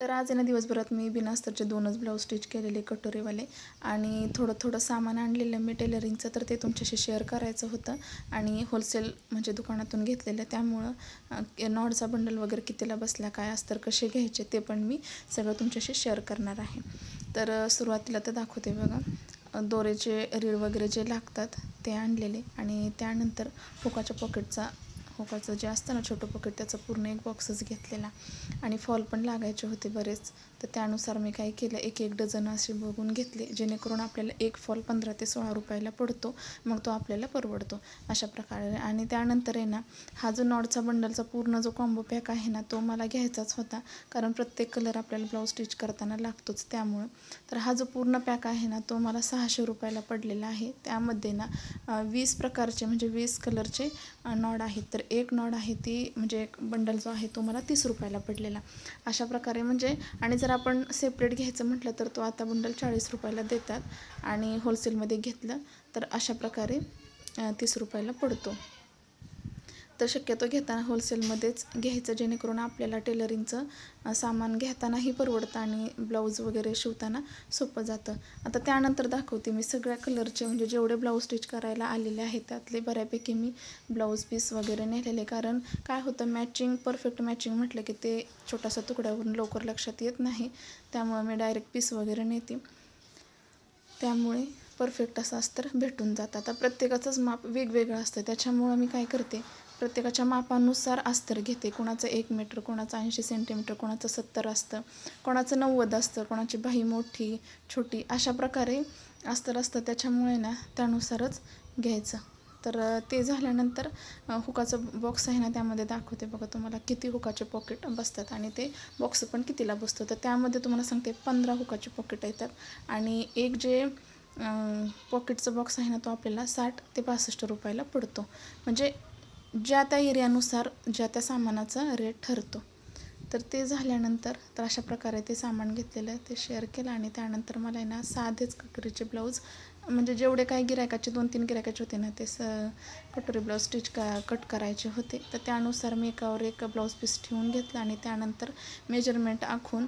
तर आज आहे ना दिवसभरात मी बिना अस्तरचे 2च ब्लाऊज स्टिच केलेले कटोरीवाले आणि थोडं सामान आणलेलं मी टेलरिंगचं, तर ते तुमच्याशी शेअर करायचं होतं. आणि होलसेल म्हणजे दुकानातून घेतलेलं, त्यामुळं नॉडचा बंडल वगैरे कितीला बसला, काय अस्तर कसे घ्यायचे ते पण मी सगळं तुमच्याशी शेअर करणार आहे. तर सुरुवातीला तर दाखवते बघा, दोरेचे रीळ वगैरे जे लागतात ते आणलेले आणि त्यानंतर हुकाचं जे असतं ना छोटं पॉकेट, त्याचा पूर्ण एक बॉक्सच घेतलेला आणि फॉल पण लागायचे होते बरेच. तर त्यानुसार मी काय केलं, एक डझन असे बघून घेतले, जेणेकरून आपल्याला एक फॉल 15 ते 16 रुपयाला पडतो, मग तो आपल्याला परवडतो अशा प्रकारे. आणि त्यानंतर आहे ना, हा जो नॉडचा बंडलचा पूर्ण जो कॉम्बो पॅक आहे ना, तो मला घ्यायचाच होता, कारण प्रत्येक कलर आपल्याला ब्लाऊज स्टिच करताना लागतोच त्यामुळं. तर हा जो पूर्ण पॅक आहे ना, तो मला 600 रुपयाला पडलेला आहे. त्यामध्ये ना 20 प्रकारचे म्हणजे 20 कलरचे नॉड आहेत. तर एक नॉड आहे ती म्हणजे एक बंडल जो आहे तो मला 30 रुपयाला पडलेला अशा प्रकारे. म्हणजे आणि जर आपण सेपरेट घ्यायचं म्हटलं तर तो आता बंडल 40 रुपयाला देतात आणि होलसेलमध्ये घेतलं तर अशा प्रकारे 30 रुपयाला पडतो. तर शक्यतो घेताना होलसेलमध्येच घ्यायचं, जेणेकरून आपल्याला टेलरिंगचं सामान घेतानाही परवडतं आणि ब्लाऊज वगैरे शिवताना सोपं जातं. आता त्यानंतर दाखवते मी सगळ्या कलरचे, म्हणजे जेवढे ब्लाऊज स्टिच करायला आलेले आहेत त्यातले बऱ्यापैकी मी ब्लाऊज पीस वगैरे नेलेले. कारण काय होतं, मॅचिंग परफेक्ट मॅचिंग म्हटलं की ते छोटासा तुकड्यावरून लवकर लक्षात येत नाही, त्यामुळे मी डायरेक्ट पीस वगैरे नेते. त्यामुळे परफेक्ट असं अस्तर भेटून जातं. आता प्रत्येकाचंच माप वेगवेगळं असतं, त्याच्यामुळं मी काय करते, प्रत्येकाच्या मापानुसार अस्तर घेते. कोणाचं 1 मीटर, कोणाचं 80 सेंटीमीटर, कोणाचं 70 असतं, कोणाचं 90 असतं, कोणाची बाही मोठी छोटी, अशा प्रकारे अस्तर असतं. त्याच्यामुळे ना त्यानुसारच घ्यायचं. तर ते झाल्यानंतर हुकाचं बॉक्स आहे ना, त्यामध्ये दाखवते बघा तुम्हाला किती हुकाचे पॉकेट बसतात आणि ते बॉक्स पण कितीला बसतो. तर त्यामध्ये तुम्हाला सांगते 15 हुकाचे पॉकेट येतात आणि एक जे पॉकेटचा बॉक्स आहे ना, तो आपल्याला 60 ते 65 रुपयाला पडतो. म्हणजे ज्या त्या एरियानुसार ज्या त्या सामानाचा रेट ठरतो. तर ते झाल्यानंतर तर अशा प्रकारे ते सामान घेतलेलं ते शेअर केलं. आणि त्यानंतर मला आहे ना साधेच कटोरीचे ब्लाऊज, म्हणजे जेवढे काही गिऱ्हाईकाचे 2-3 गिऱ्हाईकाचे होते ना, ते कटोरी ब्लाऊज कट करायचे होते. तर त्यानुसार मी एकावर एक ब्लाऊज पीस ठेवून घेतलं आणि त्यानंतर मेजरमेंट आखून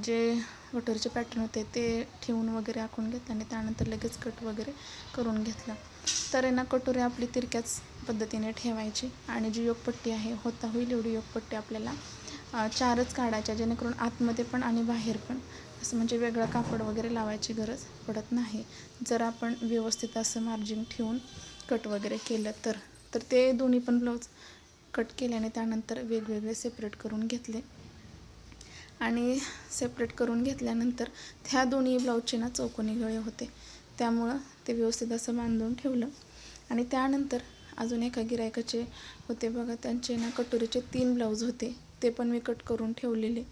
जे कटोरीचे पॅटर्न होते ते ठेवून वगैरे आखून घेतलं आणि त्यानंतर लगेच कट वगैरे करून घेतलं. तर आहे ना कटोरी आपली तिरक्याच पद्धतीने ठेवायची आणि जी योगपट्टी आहे होता होईल एवढी योगपट्टी आपल्याला 4च काढायच्या, जेणेकरून आतमध्ये पण आणि बाहेर पण असं म्हणजे वेगळं कापड वगैरे लावायची गरज पडत नाही, जर आपण व्यवस्थित असं मार्जिन ठेवून कट वगैरे केलं तर. तर ते दोन्ही पण ब्लाऊज कट केल्याने त्यानंतर वेगवेगळे सेपरेट करून घेतले आणि सेपरेट करून घेतल्यानंतर ह्या दोन्ही ब्लाऊजचे ना चौकोनी गळे होते, त्यामुळं ते व्यवस्थित असं बांधून ठेवलं. आणि त्यानंतर अजून एका गिऱ्हाईकाचे होते बघा, त्यांचे ना कटोरीचे 3 ब्लाऊज होते, ते पण मी कट करून ठेवलेले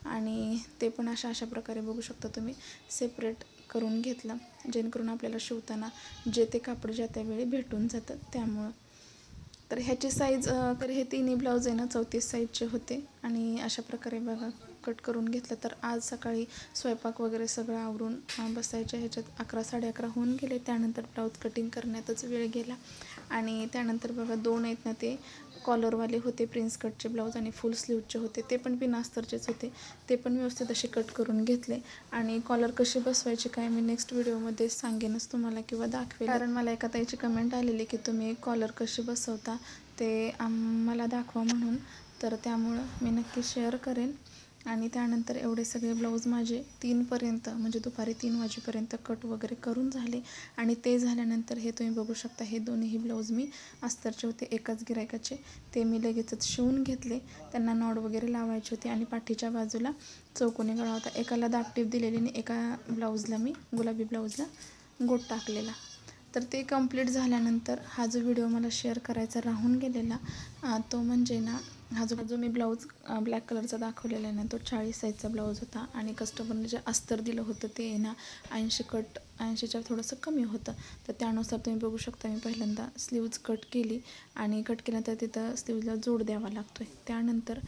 आणि ते पण अशा प्रकारे बघू शकता तुम्ही सेपरेट करून घेतलं, जेणेकरून आपल्याला शिवताना जे ते कापड ज्या त्यावेळी भेटून जातं त्यामुळं. तर ह्याची साईज तर हे तिन्ही ब्लाऊज आहे ना 34 साईजचे होते आणि अशा प्रकारे बघा कट करून घेतलं. तर आज सकाळी स्वयंपाक वगैरे सगळं आवरून बसायच्या ह्याच्यात 11 साडे 11 होऊन गेले. त्यानंतर ब्लाऊज कटिंग करण्यातच वेळ गेला आणि त्यानंतर बघा 2 आहेत ना ते कॉलरवाले होते, प्रिन्स कटचे ब्लाऊज आणि फुल स्लीवचे होते, ते पण बिना अस्तरचेच होते, ते पण व्यवस्थित असे कट करून घेतले. आणि कॉलर कसे बसवायचे काय मी नेक्स्ट व्हिडिओमध्ये सांगेनच तुम्हाला किंवा दाखवेल, कारण मला एका ताईची कमेंट आलेली की तुम्ही कॉलर कसे बसवता ते आम्हाला दाखवा म्हणून. तर त्यामुळं मी नक्की शेअर करेन. आणि त्यानंतर एवढे सगळे ब्लाऊज माझे 3पर्यंत म्हणजे दुपारी 3 वाजेपर्यंत कट वगैरे करून झाले. आणि ते झाल्यानंतर हे तुम्ही बघू शकता, हे दोन्हीही ब्लाऊज मी अस्तरचे होते एकाच गिऱ्हाईकाचे, ते मी लगेचच शिवून घेतले. त्यांना नॉड वगैरे लावायचे होते आणि पाठीच्या बाजूला चौकोनी गळा होता, एकाला दाबटीप दिलेली आणि एका ब्लाऊजला मी गुलाबी ब्लाऊजला गोट टाकलेला. तर ते कंप्लीट झाल्यानंतर हा जो व्हिडिओ मला शेअर करायचा राहून गेलेला तो म्हणजे ना, हा जो मी ब्लाऊज ब्लॅक कलरचा दाखवलेला आहे ना, तो 40 साईजचा ब्लाऊज होता आणि कस्टमरने जे अस्तर दिलं होतं ते ना 80च्या थोडंसं कमी होतं. तर त्यानुसार तुम्ही बघू शकता, मी पहिल्यांदा स्लीव्ज कट केली आणि कट केल्यानंतर तिथं स्लीव्जला जोड द्यावा लागतो आहे. त्यानंतर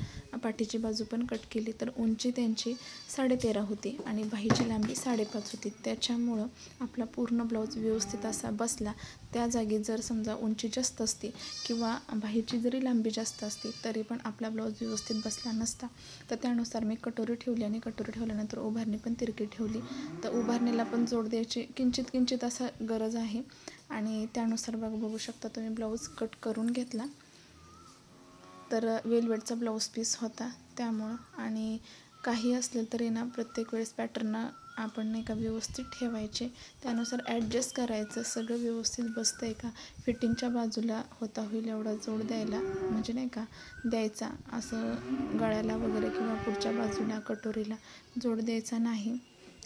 पाठीची बाजू पण कट केली, तर उंची त्यांची 13.5 होती आणि बाहीची लांबी 5.5 होती. त्याच्यामुळं आपला पूर्ण ब्लाऊज व्यवस्थित असा बसला. त्या जागी जर समजा उंची जास्त असती किंवा बाहीची जरी लांबी जास्त असती तरी पण आपला ब्लाऊज व्यवस्थित बसला नसता. तर त्यानुसार मी कटोरी ठेवली आणि कटोरी ठेवल्यानंतर उभारणी पण तिरकी ठेवली. तर उभारणीला पण जोड द्यायची किंचित असं गरज आहे आणि त्यानुसार बघू शकता तुम्ही ब्लाऊज कट करून घेतला. तर वेलवेटचा ब्लाऊज पीस होता त्यामुळं. आणि काही असले तरी ना प्रत्येक वेळेस पॅटर्न आपण नाही का व्यवस्थित ठेवायचे, त्यानुसार ॲडजस्ट करायचं. सगळं व्यवस्थित बसतं आहे का, फिटिंगच्या बाजूला होता होईल एवढा जोड द्यायला, म्हणजे नाही का द्यायचा, असं गळ्याला वगैरे किंवा पुढच्या बाजूला कटोरीला जोड द्यायचा नाही.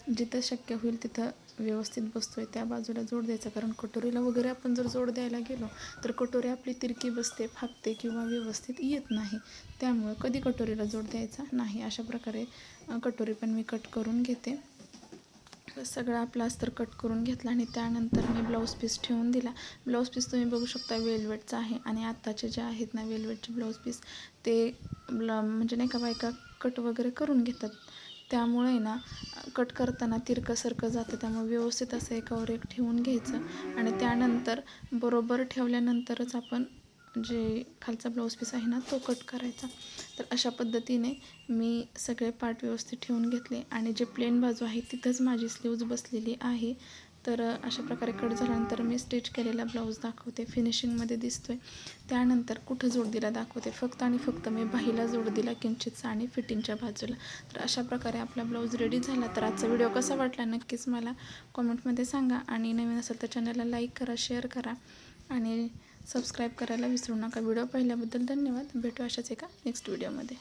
जिथं शक्य होईल तिथं व्यवस्थित बसतो आहे त्या बाजूला जोड द्यायचा. कारण कटोरीला वगैरे आपण जर जोड द्यायला गेलो तर कटोरी आपली तिरकी बसते, फाकते किंवा व्यवस्थित येत नाही. त्यामुळं कधी कटोरीला जोड द्यायचा नाही. अशा प्रकारे कटोरी पण मी कट करून घेते. सगळा आपला अस्तर कट करून घेतला आणि त्यानंतर मी ब्लाऊज पीस ठेवून दिला. ब्लाऊज पीस तुम्ही बघू शकता वेलवेटचा आहे आणि आत्ताचे जे आहेत ना वेलवेटचे ब्लाऊज पीस ते म्हणजे नाही का बायका कट वगैरे करून घेतात, त्यामुळे ना कट करताना तिरकं जातं. त्यामुळे व्यवस्थित असं एकावर एक ठेवून घ्यायचं आणि त्यानंतर बरोबर ठेवल्यानंतरच आपण जे खालचा ब्लाऊज पीस आहे ना तो कट करायचा. तर अशा पद्धतीने मी सगळे पार्ट व्यवस्थित ठेवून घेतले आणि जे प्लेन बाजू आहे तिथंच माझी स्लीव्ज बसलेली आहे. तर अशा प्रकारे कट झाल्यानंतर मी स्टिच केलेला ब्लाऊज दाखवते, फिनिशिंगमध्ये दिसतोय. त्यानंतर कुठं जोड दिला दाखवते, फक्त आणि फक्त मी बाहीला जोड दिला किंचितचा आणि फिटिंगच्या बाजूला. तर अशा प्रकारे आपला ब्लाऊज रेडी झाला. तर आजचा व्हिडिओ कसा वाटला नक्कीच मला कॉमेंटमध्ये सांगा आणि नवीन असेल तर चॅनलला लाईक करा, शेअर करा आणि सबस्क्राईब करायला विसरू नका. व्हिडिओ पाहिल्याबद्दल धन्यवाद. भेटू अशाच एका नेक्स्ट व्हिडिओमध्ये.